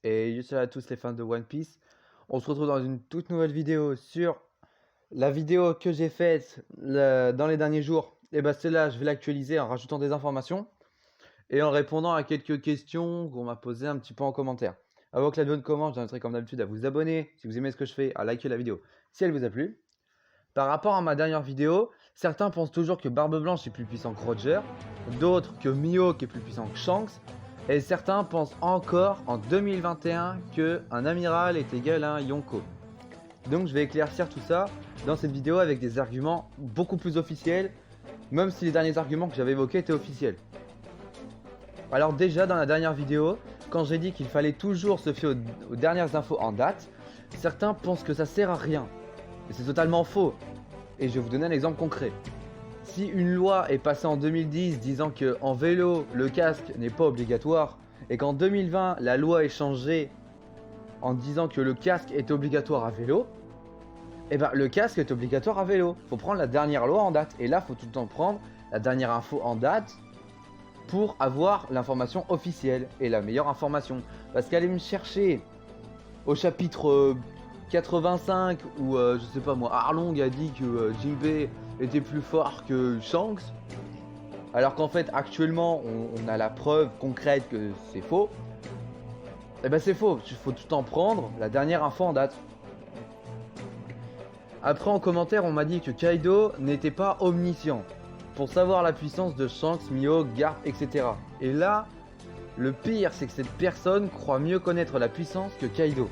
Et salut à tous les fans de One Piece. On se retrouve dans une toute nouvelle vidéo sur la vidéo que j'ai faite dans les derniers jours. Et bah celle-là, je vais l'actualiser en rajoutant des informations et en répondant à quelques questions qu'on m'a posées un petit peu en commentaire. Avant que la vidéo ne commence, j'inviterai comme d'habitude à vous abonner si vous aimez ce que je fais, à liker la vidéo si elle vous a plu. Par rapport à ma dernière vidéo, certains pensent toujours que Barbe Blanche est plus puissant que Roger, d'autres que Mihawk est plus puissant que Shanks, et certains pensent encore en 2021 qu'un amiral est égal à un Yonko. Donc je vais éclaircir tout ça dans cette vidéo avec des arguments beaucoup plus officiels, même si les derniers arguments que j'avais évoqués étaient officiels. Alors déjà dans la dernière vidéo, quand j'ai dit qu'il fallait toujours se fier aux dernières infos en date, certains pensent que ça sert à rien. Et c'est totalement faux. Et je vais vous donner un exemple concret. Si une loi est passée en 2010 disant qu'en vélo, le casque n'est pas obligatoire, et qu'en 2020, la loi est changée en disant que le casque est obligatoire à vélo, et ben le casque est obligatoire à vélo. Faut prendre la dernière loi en date. Et là, faut tout le temps prendre la dernière info en date pour avoir l'information officielle et la meilleure information. Parce qu'aller me chercher au chapitre 85 où je sais pas moi, Arlong a dit que Jinbei était plus fort que Shanks, alors qu'en fait actuellement on a la preuve concrète que c'est faux. Et ben c'est faux, il faut tout en prendre la dernière info en date. Après en commentaire on m'a dit que Kaido n'était pas omniscient pour savoir la puissance de Shanks, Mihawk, Garp, etc. Et là, le pire c'est que cette personne croit mieux connaître la puissance que Kaido.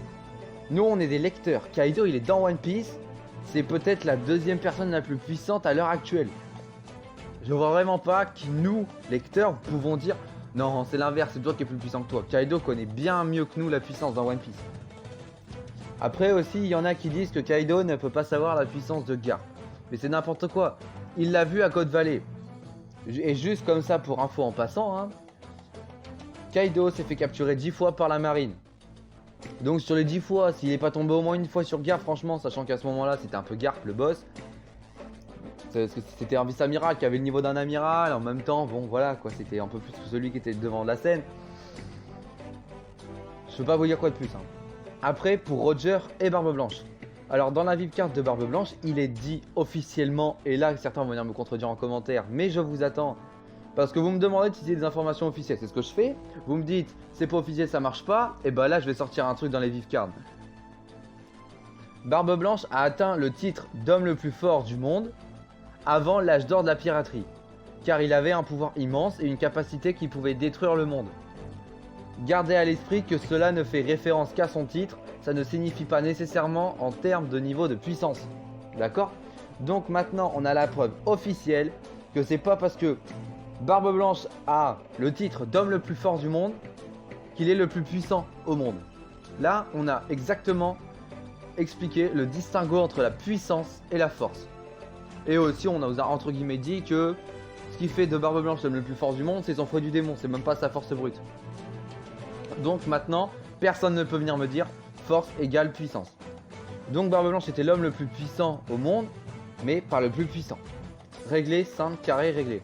Nous on est des lecteurs, Kaido il est dans One Piece, c'est peut-être la deuxième personne la plus puissante à l'heure actuelle. Je vois vraiment pas que nous, lecteurs, pouvons dire non c'est l'inverse, c'est toi qui es plus puissant que toi. Kaido connaît bien mieux que nous la puissance dans One Piece. Après aussi il y en a qui disent que Kaido ne peut pas savoir la puissance de Garp. Mais c'est n'importe quoi, il l'a vu à Côte Valley. Et juste comme ça pour info en passant, hein, Kaido s'est fait capturer 10 fois par la marine. Donc sur les 10 fois, s'il n'est pas tombé au moins une fois sur Garp, franchement, sachant qu'à ce moment-là, c'était un peu Garp le boss. C'était un vice-amiral qui avait le niveau d'un amiral, en même temps, bon voilà quoi, c'était un peu plus celui qui était devant de la scène. Je peux pas vous dire quoi de plus. Hein. Après, pour Roger et Barbe Blanche. Alors dans la vivecard de Barbe Blanche, il est dit officiellement, et là certains vont venir me contredire en commentaire, mais je vous attends. Parce que vous me demandez d'utiliser des informations officielles, c'est ce que je fais. Vous me dites, c'est pas officiel, ça marche pas. Et bah là, je vais sortir un truc dans les vivcards. Barbe Blanche a atteint le titre d'homme le plus fort du monde avant l'âge d'or de la piraterie. Car il avait un pouvoir immense et une capacité qui pouvait détruire le monde. Gardez à l'esprit que cela ne fait référence qu'à son titre, ça ne signifie pas nécessairement en termes de niveau de puissance. D'accord? Donc maintenant, on a la preuve officielle que c'est pas parce que Barbe Blanche a le titre d'homme le plus fort du monde qu'il est le plus puissant au monde. Là, on a exactement expliqué le distinguo entre la puissance et la force. Et aussi, on a entre guillemets dit que ce qui fait de Barbe Blanche l'homme le plus fort du monde, c'est son fruit du démon, c'est même pas sa force brute. Donc maintenant, personne ne peut venir me dire force égale puissance. Donc Barbe Blanche était l'homme le plus puissant au monde, mais pas le plus puissant. Réglé, simple, carré, réglé.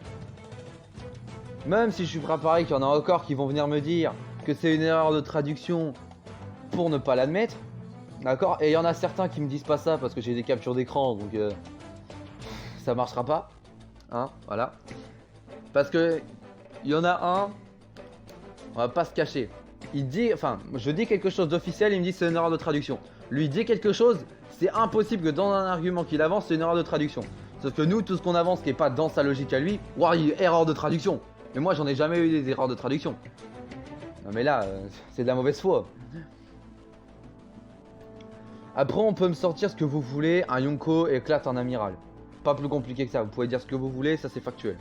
Même si je suis préparé qu'il y en a encore qui vont venir me dire que c'est une erreur de traduction pour ne pas l'admettre, d'accord? Et il y en a certains qui me disent pas ça parce que j'ai des captures d'écran, donc ça marchera pas, hein, voilà. Parce que il y en a un, on va pas se cacher. Il dit, enfin, je dis quelque chose d'officiel, il me dit c'est une erreur de traduction. Lui dit quelque chose, c'est impossible que dans un argument qu'il avance, c'est une erreur de traduction. Sauf que nous, tout ce qu'on avance qui est pas dans sa logique à lui, ouah, erreur de traduction. Mais moi, j'en ai jamais eu des erreurs de traduction. Non mais là, c'est de la mauvaise foi. Après, on peut me sortir ce que vous voulez, un Yonko éclate un amiral. Pas plus compliqué que ça, vous pouvez dire ce que vous voulez, ça c'est factuel.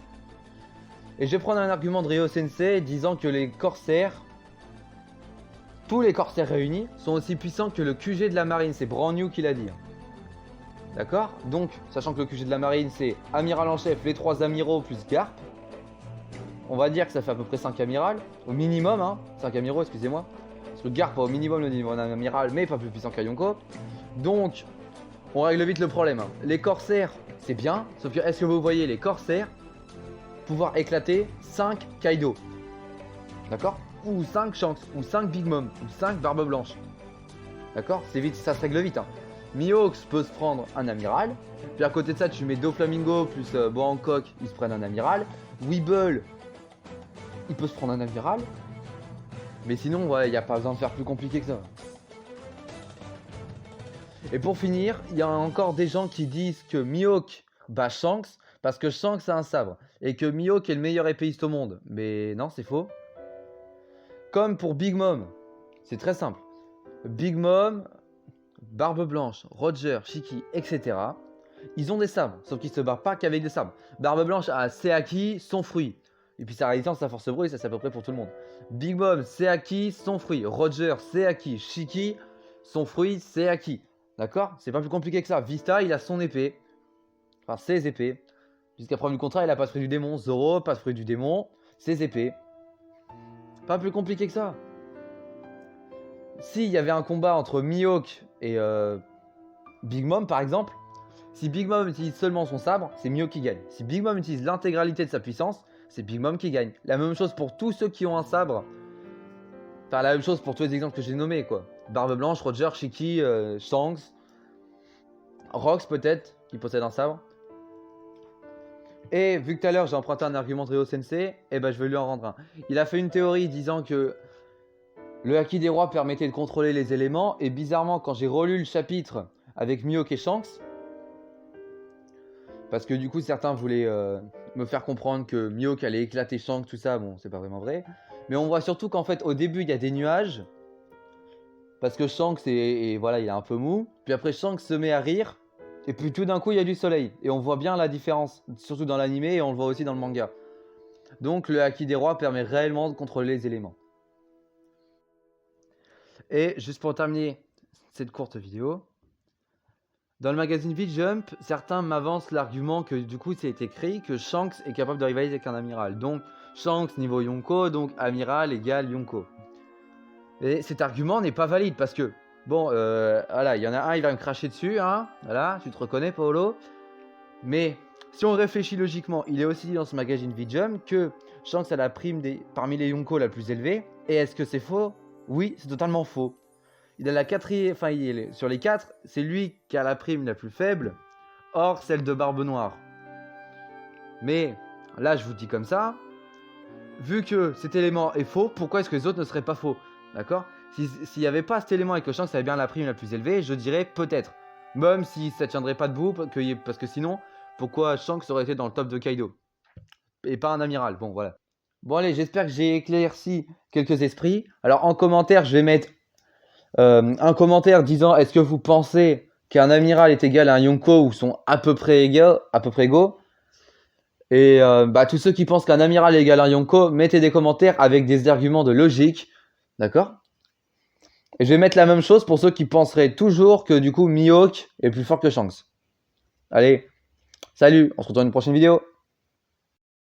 Et je vais prendre un argument de Ryo Sensei disant que les corsaires, tous les corsaires réunis, sont aussi puissants que le QG de la marine, c'est Brand New qui l'a dit. D'accord? Donc, sachant que le QG de la marine c'est amiral en chef, les 3 amiraux plus Garp. On va dire que ça fait à peu près 5 amirals, au minimum, hein, 5 amiraux, excusez-moi. Parce que Garp a au minimum le niveau d'un amiral, mais pas plus puissant qu'un Yonko. Donc, on règle vite le problème. Hein. Les corsaires, c'est bien, sauf que est-ce que vous voyez les corsaires pouvoir éclater 5 Kaido? D'accord? Ou 5 Shanks, ou 5 Big Mom, ou 5 Barbe Blanche. D'accord? C'est vite, ça se règle vite. Hein. Mihawk peut se prendre un amiral. Puis à côté de ça, tu mets Doflamingo plus Hancock, ils se prennent un amiral. Weeble, il peut se prendre un amiral. Mais sinon, ouais, il n'y a pas besoin de faire plus compliqué que ça. Et pour finir, il y a encore des gens qui disent que Mihawk bat Shanks parce que Shanks a un sabre et que Mihawk est le meilleur épéiste au monde. Mais non, c'est faux. Comme pour Big Mom, c'est très simple. Big Mom, Barbe Blanche, Roger, Shiki, etc. Ils ont des sabres, sauf qu'ils se battent pas qu'avec des sabres. Barbe Blanche a Seaki, son fruit. Et puis sa résistance, sa force bruit, ça c'est à peu près pour tout le monde. Big Mom, Seaki, son fruit. Roger, Seaki, Shiki, son fruit, Seaki. D'accord? C'est pas plus compliqué que ça. Vista, il a son épée. Enfin, ses épées. Jusqu'à preuve du contraire, il a pas de fruit du démon. Zoro, pas de fruit du démon. Ses épées. Pas plus compliqué que ça. S'il y avait un combat entre Mihawk et Big Mom, par exemple, si Big Mom utilise seulement son sabre, c'est Mihawk qui gagne. Si Big Mom utilise l'intégralité de sa puissance, c'est Big Mom qui gagne. La même chose pour tous ceux qui ont un sabre. Enfin, la même chose pour tous les exemples que j'ai nommés, quoi. Barbe Blanche, Roger, Shiki, Shanks, Rox peut-être, qui possède un sabre. Et vu que tout à l'heure j'ai emprunté un argument de Ryo Sensei, et ben je vais lui en rendre un. Il a fait une théorie disant que le Haki des rois permettait de contrôler les éléments, et bizarrement quand j'ai relu le chapitre avec Mihawk et Shanks, parce que du coup certains voulaient me faire comprendre que Mihawk allait éclater Shanks, tout ça, bon c'est pas vraiment vrai. Mais on voit surtout qu'en fait au début il y a des nuages, parce que Shanks voilà, il est un peu mou, puis après Shanks se met à rire, et puis tout d'un coup il y a du soleil, et on voit bien la différence, surtout dans l'animé, et on le voit aussi dans le manga. Donc le Haki des rois permet réellement de contrôler les éléments. Et juste pour terminer cette courte vidéo, dans le magazine V-Jump, certains m'avancent l'argument que du coup c'est écrit que Shanks est capable de rivaliser avec un amiral. Donc Shanks niveau Yonko, donc amiral égale Yonko. Et cet argument n'est pas valide parce que, bon, voilà, il y en a un, il va me cracher dessus, hein, voilà, tu te reconnais Paolo. Mais si on réfléchit logiquement, il est aussi dit dans ce magazine V-Jump que Shanks a la prime parmi les Yonko la plus élevée. Et est-ce que c'est faux? Oui, c'est totalement faux. Il a la quatrième, enfin sur les 4, c'est lui qui a la prime la plus faible, hors celle de Barbe Noire. Mais là, je vous dis comme ça, vu que cet élément est faux, pourquoi est-ce que les autres ne seraient pas faux? D'accord? S'il n'y avait pas cet élément et que Shanks avait bien la prime la plus élevée, je dirais peut-être. Même si ça ne tiendrait pas debout, parce que sinon, pourquoi Shanks aurait été dans le top de Kaido? Et pas un amiral, bon voilà. Bon allez, j'espère que j'ai éclairci quelques esprits. Alors en commentaire, je vais mettre un commentaire disant est-ce que vous pensez qu'un amiral est égal à un Yonko ou sont à peu près égaux. Et tous ceux qui pensent qu'un amiral est égal à un Yonko, mettez des commentaires avec des arguments de logique. D'accord? Et je vais mettre la même chose pour ceux qui penseraient toujours que du coup Mihawk est plus fort que Shanks. Allez, salut, on se retrouve dans une prochaine vidéo.